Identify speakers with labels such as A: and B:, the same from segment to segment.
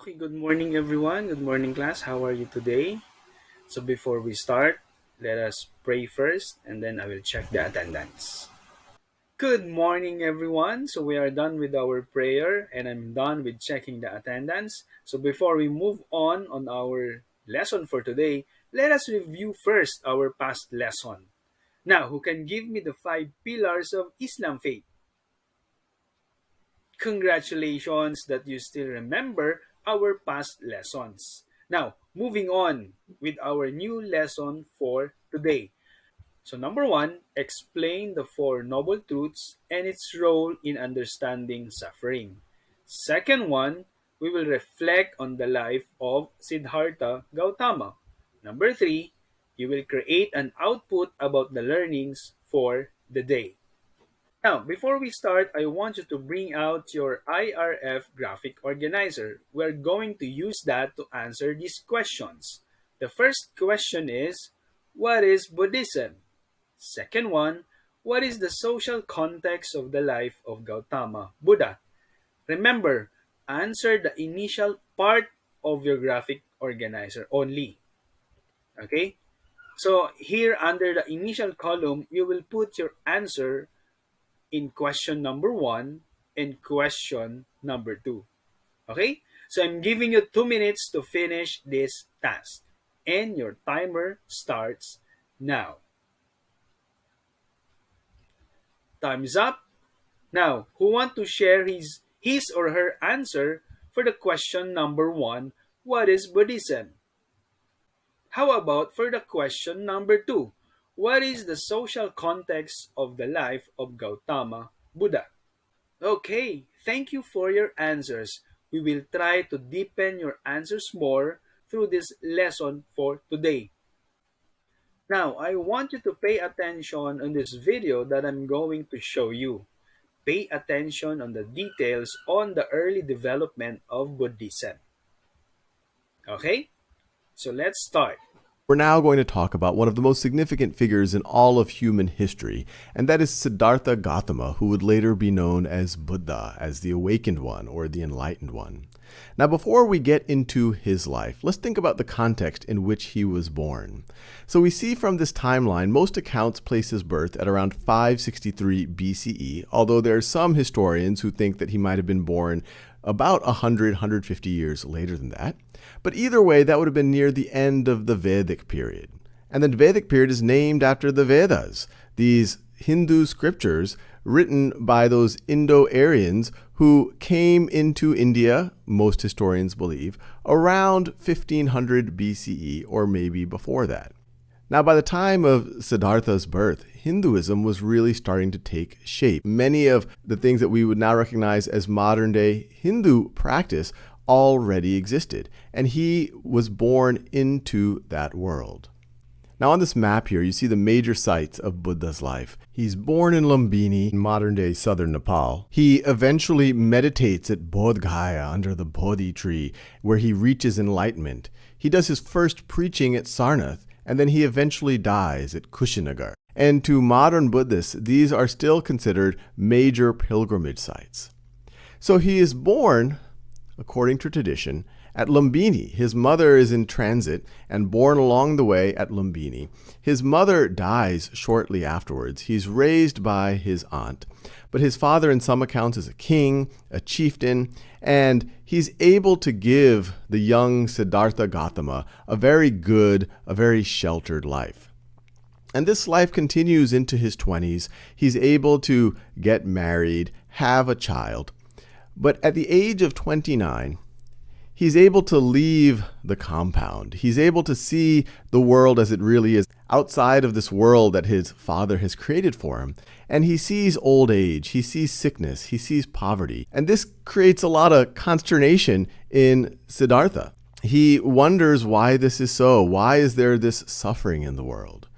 A: Okay, good morning everyone. Good morning class. How are you today? So before we start, let us pray first and then I will check the attendance. Good morning everyone. So we are done with our prayer and I'm done with checking the attendance. So before we move on our lesson for today, let us review first our past lesson. Now, who can give me the five pillars of Islam faith? Congratulations that you still remember our past lessons. Now, moving on with our new lesson for today. So, number one, explain the Four Noble Truths and its role in understanding suffering. Second one, we will reflect on the life of Siddhartha Gautama. Number three, you will create an output about the learnings for the day. Now, before we start, I want you to bring out your IRF graphic organizer. We're going to use that to answer these questions. The first question is, what is Buddhism? Second one, what is the social context of the life of Gautama Buddha? Remember, answer the initial part of your graphic organizer only. Okay? So here under the initial column, you will put your answer in question number one and question number two. Okay? So I'm giving you 2 minutes to finish this task. And your timer starts now. Time's up. Now, who want to share his or her answer for the question number one, what is Buddhism? How about for the question number two, what is the social context of the life of Gautama Buddha? Okay, thank you for your answers. We will try to deepen your answers more through this lesson for today. Now, I want you to pay attention on this video that I'm going to show you. Pay attention on the details on the early development of Buddhism. Okay? So let's start.
B: We're now going to talk about one of the most significant figures in all of human history, and that is Siddhartha Gautama, who would later be known as Buddha, as the Awakened One or the Enlightened One. Now, before we get into his life, let's think about the context in which he was born. So we see from this timeline, most accounts place his birth at around 563 BCE, although there are some historians who think that he might have been born about 150 years later than that. But either way, that would have been near the end of the Vedic period. And the Vedic period is named after the Vedas, these Hindu scriptures written by those Indo-Aryans who came into India, most historians believe, around 1500 BCE or maybe before that. Now, by the time of Siddhartha's birth, Hinduism was really starting to take shape. Many of the things that we would now recognize as modern-day Hindu practice already existed, and he was born into that world. Now, on this map here, you see the major sites of Buddha's life. He's born in Lumbini, in modern-day southern Nepal. He eventually meditates at Bodh Gaya under the Bodhi tree, where he reaches enlightenment. He does his first preaching at Sarnath, and then he eventually dies at Kushinagar. And to modern Buddhists, these are still considered major pilgrimage sites. So he is born, according to tradition, at Lumbini. His mother is in transit and born along the way at Lumbini. His mother dies shortly afterwards. He's raised by his aunt, but his father in some accounts is a king, a chieftain, and he's able to give the young Siddhartha Gautama a very good, a very sheltered life. And this life continues into his 20s. He's able to get married, have a child. But at the age of 29, he's able to leave the compound. He's able to see the world as it really is, outside of this world that his father has created for him. And he sees old age, he sees sickness, he sees poverty. And this creates a lot of consternation in Siddhartha. He wonders why this is so. Why is there this suffering in the world?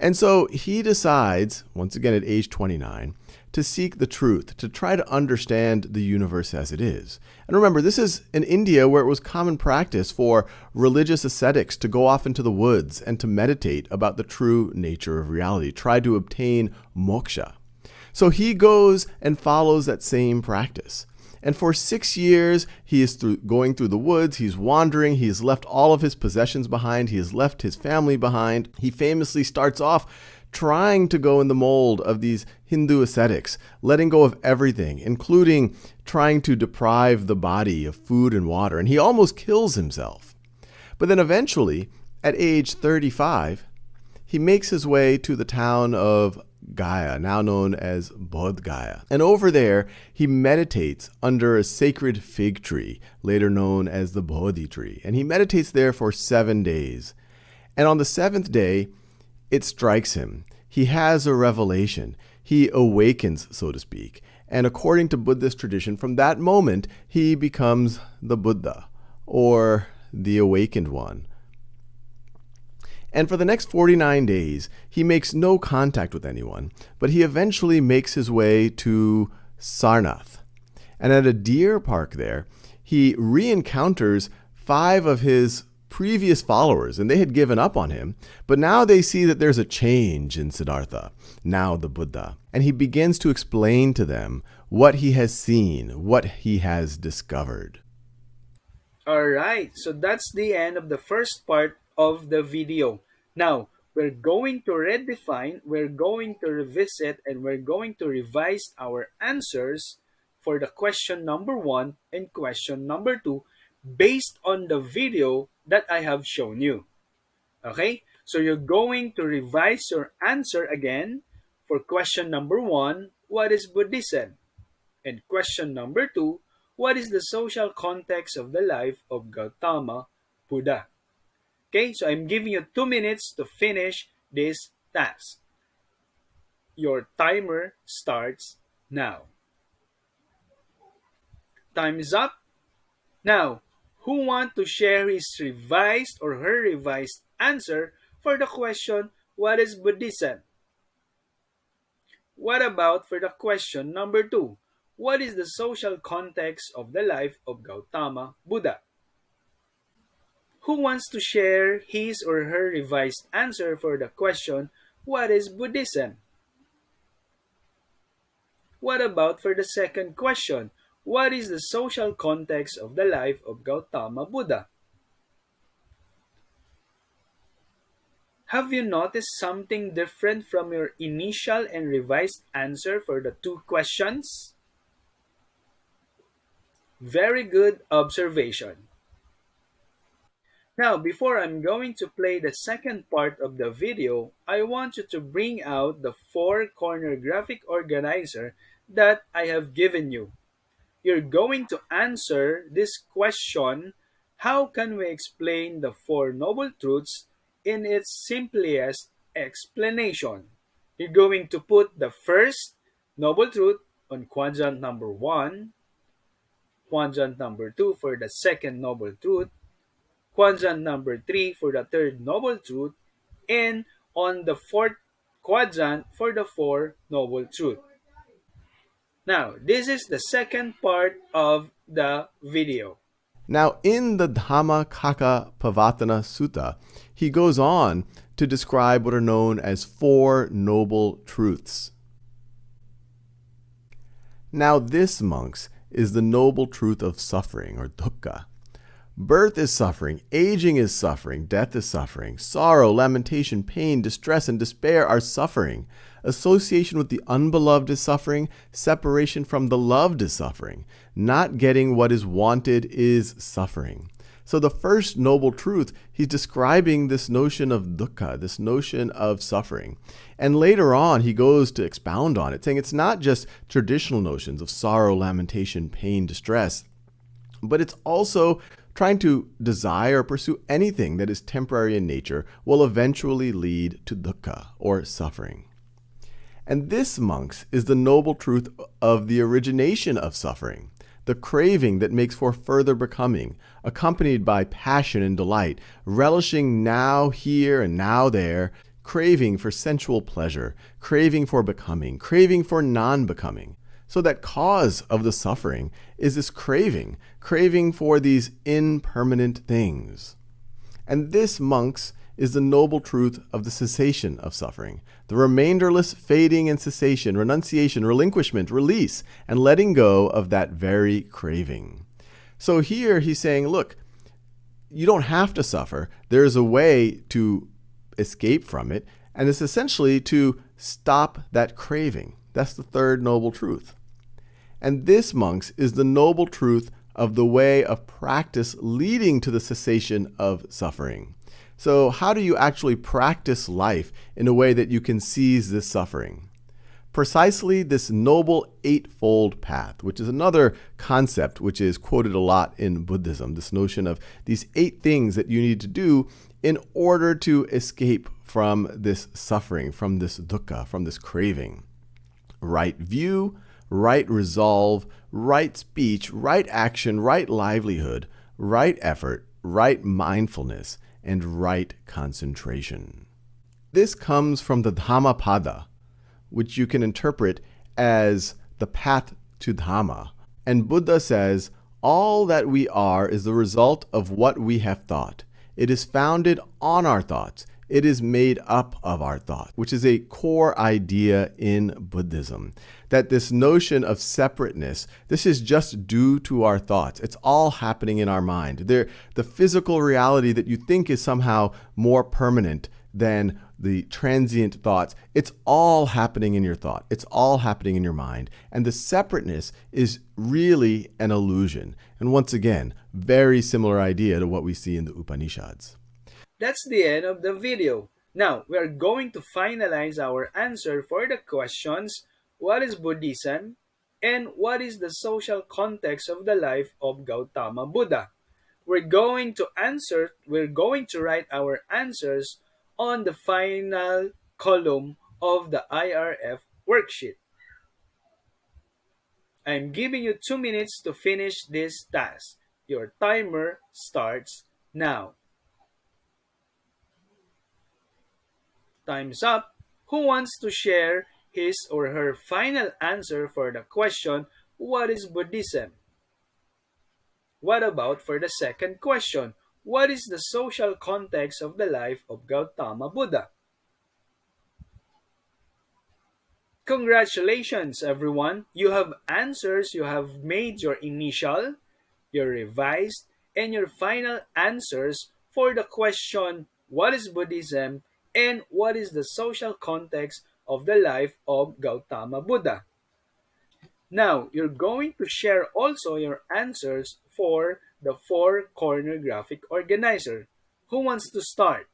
B: And so he decides, once again at age 29, to seek the truth, to try to understand the universe as it is. And remember, this is in India where it was common practice for religious ascetics to go off into the woods and to meditate about the true nature of reality, try to obtain moksha. So he goes and follows that same practice. And for 6 years, he is going through the woods, he's wandering, he's left all of his possessions behind, he has left his family behind. He famously starts off trying to go in the mold of these Hindu ascetics, letting go of everything, including trying to deprive the body of food and water, and he almost kills himself. But then eventually, at age 35, he makes his way to the town of Gaya, now known as Bodh Gaya. And over there, he meditates under a sacred fig tree, later known as the Bodhi tree. And he meditates there for 7 days. And on the 7th day, it strikes him. He has a revelation. He awakens, so to speak. And according to Buddhist tradition, from that moment, he becomes the Buddha, or the awakened one. And for the next 49 days, he makes no contact with anyone, but he eventually makes his way to Sarnath. And at a deer park there, he re-encounters 5 of his previous followers, and they had given up on him, but now they see that there's a change in Siddhartha, now the Buddha. And he begins to explain to them what he has seen, what he has discovered.
A: Alright, so that's the end of the first part of the video. Now, we're going to redefine, we're going to revisit, and we're going to revise our answers for the question number 1 and question number 2 based on the video that I have shown you. Okay? So you're going to revise your answer again for question number 1, what is Buddhism? And question number 2, what is the social context of the life of Gautama Buddha? Okay, so I'm giving you 2 minutes to finish this task. Your timer starts now. Time is up. Now, who want to share his revised or her revised answer for the question, what is Buddhism? What about for the question number 2? What is the social context of the life of Gautama Buddha? Who wants to share his or her revised answer for the question, what is Buddhism? What about for the second question? What is the social context of the life of Gautama Buddha? Have you noticed something different from your initial and revised answer for the 2 questions? Very good observation. Now, before I'm going to play the second part of the video, I want you to bring out the 4-corner graphic organizer that I have given you. You're going to answer this question, how can we explain the 4 Noble Truths in its simplest explanation? You're going to put the first Noble Truth on quadrant number 1, quadrant number 2 for the second Noble Truth, quadrant number 3 for the third Noble Truth, and on the 4th quadrant for the 4 Noble Truth. Now, this is the second part of the video.
B: Now, in the Dhammacakka Pavatana Sutta, he goes on to describe what are known as 4 noble truths. Now, this, monks, is the noble truth of suffering, or dukkha. Birth is suffering, aging is suffering, death is suffering, sorrow, lamentation, pain, distress, and despair are suffering. Association with the unbeloved is suffering, separation from the loved is suffering. Not getting what is wanted is suffering. So the first noble truth, he's describing this notion of dukkha, this notion of suffering. And later on, he goes to expound on it, saying it's not just traditional notions of sorrow, lamentation, pain, distress, but it's also trying to desire or pursue anything that is temporary in nature will eventually lead to dukkha, or suffering. And this, monks, is the noble truth of the origination of suffering, the craving that makes for further becoming, accompanied by passion and delight, relishing now here and now there, craving for sensual pleasure, craving for becoming, craving for non-becoming. So that cause of the suffering is this craving for these impermanent things. And this, monks, is the noble truth of the cessation of suffering, the remainderless fading and cessation, renunciation, relinquishment, release, and letting go of that very craving. So here he's saying, look, you don't have to suffer. There is a way to escape from it, and it's essentially to stop that craving. That's the third noble truth. And this, monks, is the noble truth of the way of practice leading to the cessation of suffering. So how do you actually practice life in a way that you can seize this suffering? Precisely this noble eightfold path, which is another concept which is quoted a lot in Buddhism, this notion of these 8 things that you need to do in order to escape from this suffering, from this dukkha, from this craving. Right view, right resolve, right speech, right action, right livelihood, right effort, right mindfulness, and right concentration. This comes from the Dhammapada, which you can interpret as the path to Dhamma. And Buddha says, all that we are is the result of what we have thought. It is founded on our thoughts. It is made up of our thoughts, which is a core idea in Buddhism. That this notion of separateness, this is just due to our thoughts. It's all happening in our mind. The physical reality that you think is somehow more permanent than the transient thoughts, it's all happening in your thought. It's all happening in your mind. And the separateness is really an illusion. And once again, very similar idea to what we see in the Upanishads.
A: That's the end of the video. Now, we are going to finalize our answer for the questions, what is Buddhism? And what is the social context of the life of Gautama Buddha? We're going to write our answers on the final column of the IRF worksheet. I'm giving you 2 minutes to finish this task. Your timer starts now. Time's up. Who wants to share his or her final answer for the question, what is Buddhism? What about for the second question? What is the social context of the life of Gautama Buddha? Congratulations, everyone! You have answers, you have made your initial, your revised, and your final answers for the question, what is Buddhism and what is the social context of the life of Gautama Buddha? Now, you're going to share also your answers for the four corner graphic organizer. Who wants to start?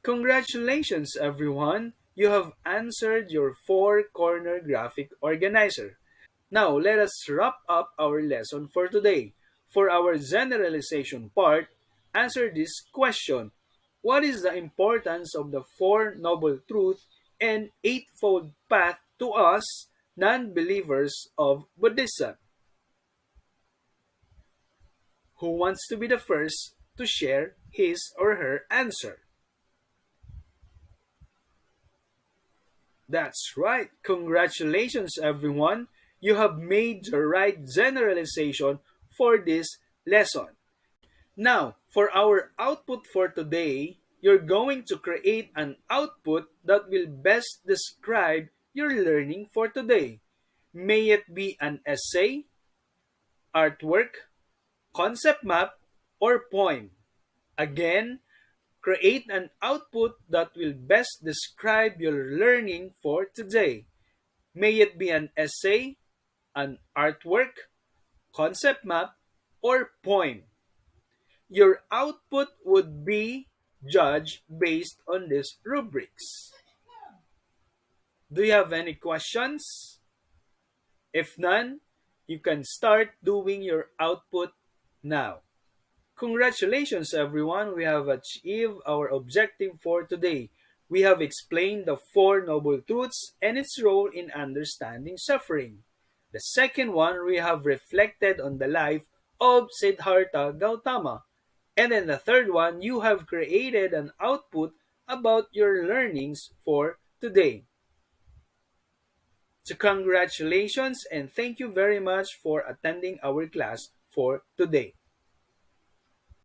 A: Congratulations, everyone! You have answered your four corner graphic organizer. Now, let us wrap up our lesson for today. For our generalization part, answer this question. What is the importance of the Four Noble Truths and Eightfold Path to us, non-believers of Buddhism? Who wants to be the first to share his or her answer? That's right. Congratulations, everyone. You have made the right generalization for this lesson. Now, for our output for today, you're going to create an output that will best describe your learning for today. May it be an essay, artwork, concept map, or poem. Again, create an output that will best describe your learning for today. May it be an essay, an artwork, concept map, or poem. Your output would be judged based on these rubrics. Do you have any questions? If none, you can start doing your output now. Congratulations, everyone. We have achieved our objective for today. We have explained the Four Noble Truths and its role in understanding suffering. The second one, we have reflected on the life of Siddhartha Gautama. And then the third one, you have created an output about your learnings for today. So congratulations and thank you very much for attending our class for today.